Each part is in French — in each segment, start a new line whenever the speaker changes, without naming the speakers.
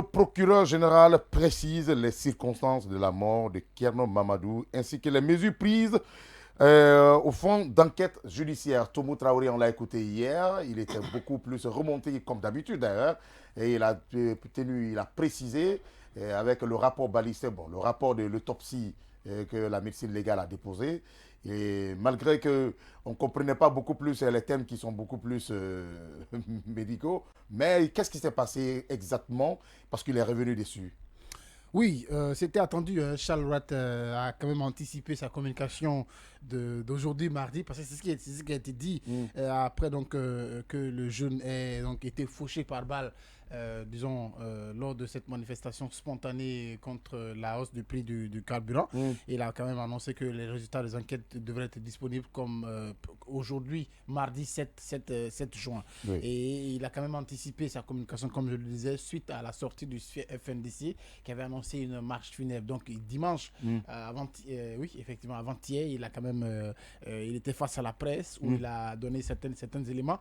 Le procureur général précise les circonstances de la mort de Thierno Mamadou ainsi que les mesures prises au fond d'enquête judiciaire. Tomou Traoré, on l'a écouté hier, il était beaucoup plus remonté comme d'habitude d'ailleurs, et il a précisé avec le rapport balistique, bon, le rapport de l'autopsie que la médecine légale a déposé, et malgré que on ne comprenait pas beaucoup plus les thèmes qui sont beaucoup plus médicaux, mais qu'est-ce qui s'est passé exactement? Parce qu'il est revenu dessus.
Oui, c'était attendu. Charles Watt a quand même anticipé sa communication d'aujourd'hui, mardi, parce que c'est ce qui a été dit après donc, que le jeune ait donc, été fauché par balle, disons, lors de cette manifestation spontanée contre la hausse du prix du carburant. Il a quand même annoncé que les résultats des enquêtes devraient être disponibles comme aujourd'hui, mardi 7 juin.
Oui.
Et il a quand même anticipé sa communication, comme je le disais, suite à la sortie du FNDC qui avait annoncé une marche funèbre. Donc dimanche, oui, effectivement, avant-hier, il a quand même, il était face à la presse où il a donné certains éléments,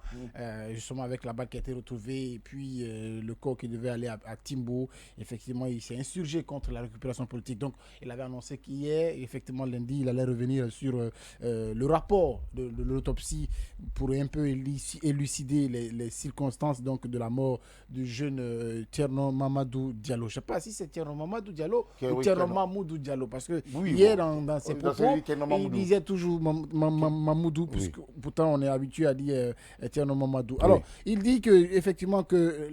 justement avec la balle qui a été retrouvée et puis le corps qui devait aller à Timbo. Effectivement, il s'est insurgé contre la récupération politique. Donc, il avait annoncé qu'hier, effectivement, lundi, il allait revenir sur le rapport de l'autopsie pour un peu élucider les circonstances donc, de la mort du jeune Thierno Mamadou Diallo. Je ne sais pas si c'est Thierno Mamadou Diallo ou Thierno Mamoudou Diallo, parce que hier, dans ses propos, il disait toujours Mamoudou, puisque pourtant on est habitué à dire Thierno Mamadou. Alors, il dit que, effectivement que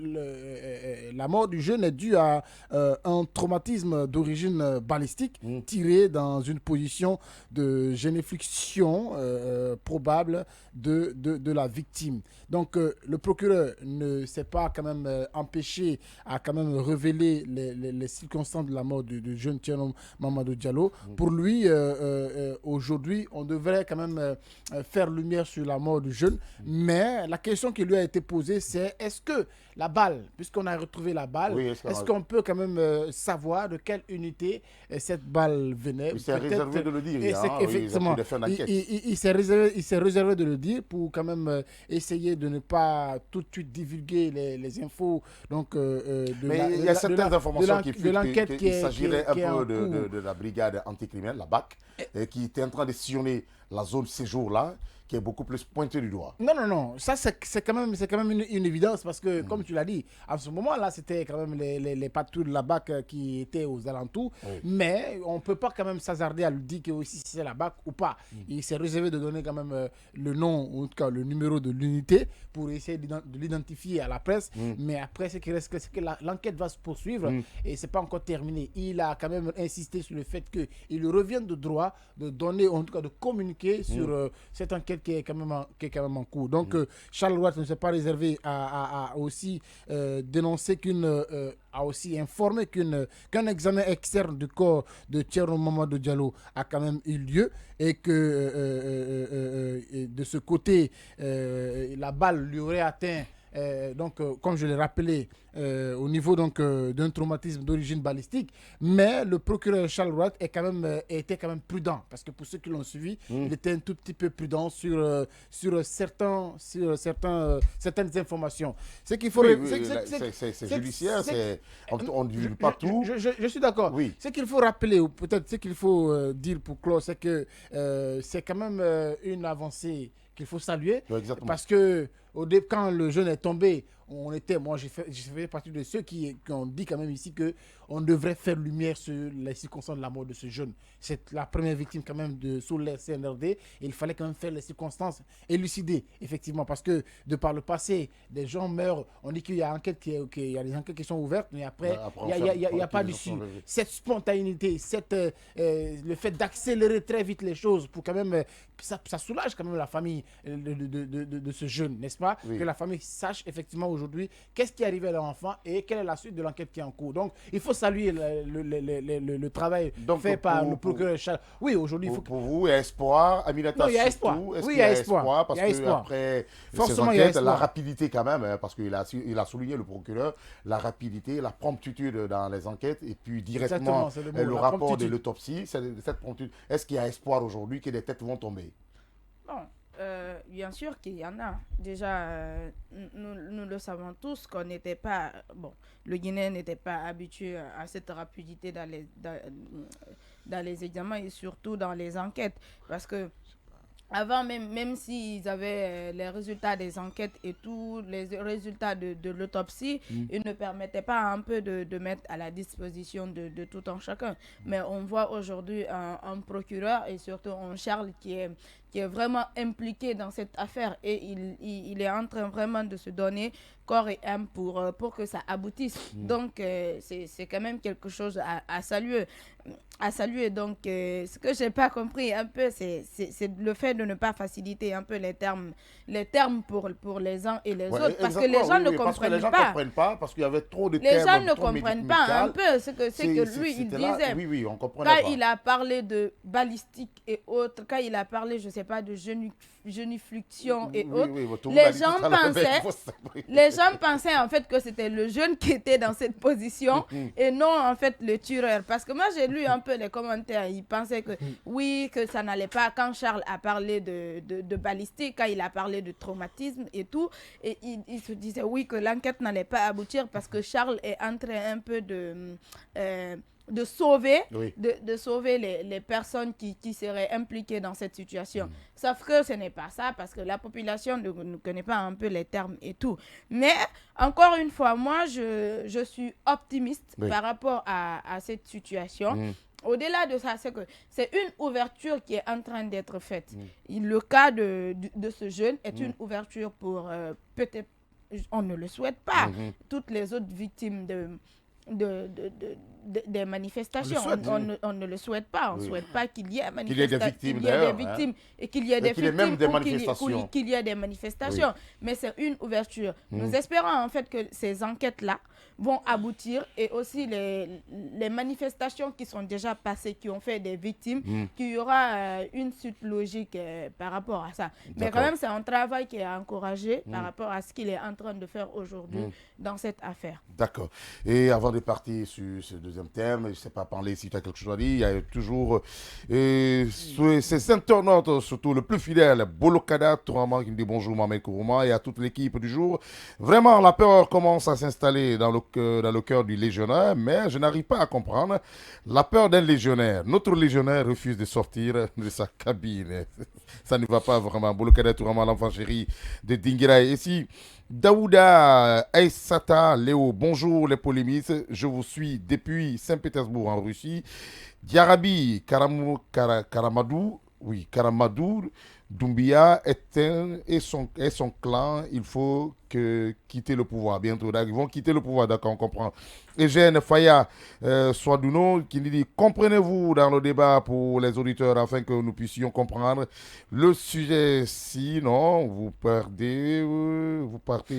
la mort du jeune est due à un traumatisme d'origine balistique tiré dans une position de généflexion probable de la victime. Donc, le procureur ne s'est pas quand même empêché à quand même révéler les circonstances de la mort du jeune Thierno Mamadou Diallo. Pour lui, aujourd'hui, on devrait quand même faire lumière sur la mort du jeune. Mais la question qui lui a été posée, c'est est-ce que la balle, puisqu'on a retrouvé la balle, est-ce qu'on peut quand même savoir de quelle unité cette balle venait?
Il s'est réservé de le dire.
Effectivement, il s'est réservé de le dire pour quand même essayer de ne pas tout de suite divulguer les infos. Donc,
mais il y a certaines informations qui fuitent, qu'il s'agirait un peu de la brigade anticriminelle, la BAC, qui était en train de sillonner la zone séjour-là, qui est beaucoup plus pointée du doigt.
Non. Ça, c'est quand même une évidence parce que, comme tu l'as dit, à ce moment-là, c'était quand même les patrouilles de la BAC qui étaient aux alentours. Mais on ne peut pas quand même s'hasarder à lui dire que aussi c'est la BAC ou pas. Il s'est réservé de donner quand même le nom, ou en tout cas le numéro de l'unité pour essayer de l'identifier à la presse. Mais après, ce qui reste, c'est que l'enquête va se poursuivre et ce n'est pas encore terminé. Il a quand même insisté sur le fait qu'il revient de droit de donner, en tout cas de communiquer sur cette enquête qui est quand même en cours. Donc, Charles Watt ne s'est pas réservé à aussi dénoncer a aussi informé qu'un examen externe du corps de Thierno Mamadou Diallo a quand même eu lieu et que de ce côté, la balle lui aurait atteint donc, comme je l'ai rappelé, au niveau d'un traumatisme d'origine balistique, mais le procureur Charles Watt était quand même prudent, parce que pour ceux qui l'ont suivi, il était un tout petit peu prudent sur certaines informations.
C'est judiciaire, on ne divulgue pas tout.
Je suis d'accord.
Oui.
Ce qu'il faut rappeler, ou peut-être ce qu'il faut dire pour clore, c'est que c'est quand même une avancée qu'il faut saluer, parce que quand le jeune est tombé, moi j'ai fait partie de ceux qui ont dit quand même ici qu'on devrait faire lumière sur les circonstances de la mort de ce jeune. C'est la première victime quand même sous les CNRD, et il fallait quand même faire les circonstances élucidées, effectivement, parce que de par le passé, des gens meurent, on dit qu'il y a des enquêtes qui sont ouvertes, mais après il n'y a pas d'issue. Cette spontanéité, le fait d'accélérer très vite les choses pour quand même, ça soulage quand même la famille de ce jeune, n'est-ce pas? Que la famille sache effectivement aujourd'hui qu'est-ce qui est arrivé à leur enfant et quelle est la suite de l'enquête qui est en cours. Donc, il faut saluer le travail fait par le procureur Charles. Oui, aujourd'hui,
pour vous, il y a espoir. Aminata,
non, il y a espoir.
Oui, il y a espoir. Parce qu'après ces enquêtes, la rapidité quand même, parce qu'il a souligné, le procureur, la rapidité, la promptitude dans les enquêtes, et puis directement le rapport de l'autopsie, cette promptitude. Est-ce qu'il y a espoir aujourd'hui que des têtes vont tomber?
Non.
Bien sûr qu'il y en a. Déjà, nous le savons tous qu'on n'était pas. Bon, le Guinéen n'était pas habitué à cette rapidité dans les examens et surtout dans les enquêtes. Parce que avant, même s'ils avaient les résultats des enquêtes et tous les résultats de l'autopsie, ils ne permettaient pas un peu de mettre à la disposition de tout un chacun. Mais on voit aujourd'hui un procureur et surtout un Charles qui est vraiment impliqué dans cette affaire et il est en train vraiment de se donner corps et âme pour que ça aboutisse. Donc, c'est quand même quelque chose à saluer. À saluer. Donc, ce que j'ai pas compris un peu, c'est le fait de ne pas faciliter un peu les termes pour les uns et les autres. Parce que les gens ne comprennent pas.
Comprennent pas, parce qu'il y avait trop de
Les
termes.
gens ne comprennent pas un peu ce que lui, il disait.
Oui, on comprenait pas.
Quand il a parlé de balistique et autres, quand il a parlé, je sais pas, de genuflexion et autres, les gens pensaient en fait que c'était le jeune qui était dans cette position et non en fait le tueur. Parce que moi j'ai lu un peu les commentaires, ils pensaient que oui, que ça n'allait pas. Quand Charles a parlé de balistique, quand il a parlé de traumatisme et tout, et il se disait oui, que l'enquête n'allait pas aboutir parce que Charles est en train un peu de sauver, de sauver les personnes qui seraient impliquées dans cette situation. Sauf que ce n'est pas ça, parce que la population ne connaît pas un peu les termes et tout. Mais, encore une fois, moi, je suis optimiste par rapport à cette situation. Au-delà de ça, c'est que c'est une ouverture qui est en train d'être faite. Le cas de ce jeune est une ouverture pour, peut-être, on ne le souhaite pas, toutes les autres victimes des manifestations. On ne le souhaite pas. On ne souhaite pas qu'il y ait
des victimes,
et qu'il y ait des victimes
ou
qu'il y ait des manifestations. Mais c'est une ouverture. Nous espérons en fait que ces enquêtes-là vont aboutir et aussi les manifestations qui sont déjà passées, qui ont fait des victimes, qu'il y aura une suite logique par rapport à ça. Mais quand même, c'est un travail qui est encouragé par rapport à ce qu'il est en train de faire aujourd'hui dans cette affaire.
D'accord. Et avant de partir sur ce deuxième thème, je ne sais pas parler si tu as quelque chose à dire, il y a toujours ces internautes, surtout le plus fidèle, Bolokada Tourama, qui me dit bonjour Maman Kourouma, et à toute l'équipe du jour. Vraiment, la peur commence à s'installer dans le cœur du légionnaire, mais je n'arrive pas à comprendre la peur d'un légionnaire. Notre légionnaire refuse de sortir de sa cabine. Ça ne va pas vraiment. Bolokada Tourama, l'enfant chéri de Dingira. Et si Daouda Aïsata Léo, bonjour les polémistes, je vous suis depuis Saint-Pétersbourg en Russie. Diarabi Karamadou Doumbia et son clan, il faut quitter le pouvoir bientôt. Ils vont quitter le pouvoir, d'accord, on comprend. Eugène Faya Swadouno qui nous dit comprenez-vous dans le débat pour les auditeurs afin que nous puissions comprendre le sujet. Sinon, vous partez,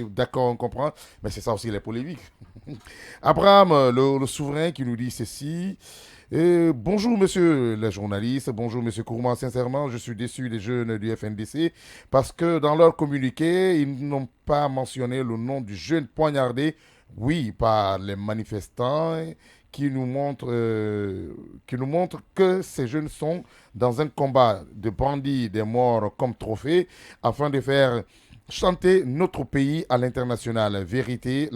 d'accord, on comprend. Mais c'est ça aussi les polémiques. Abraham, le souverain, qui nous dit ceci. Bonjour monsieur les journalistes, bonjour monsieur Kourouma, sincèrement je suis déçu des jeunes du FNDC parce que dans leur communiqué ils n'ont pas mentionné le nom du jeune poignardé, oui, par les manifestants qui nous montrent que ces jeunes sont dans un combat de bandits, des morts comme trophée afin de faire chanter notre pays à l'international. La vérité,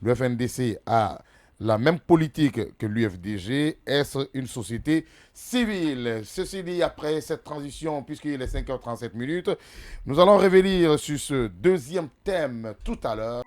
le FNDC a la même politique que l'UFDG. Est-ce une société civile? Ceci dit, après cette transition, puisqu'il est 5h37, nous allons revenir sur ce deuxième thème tout à l'heure.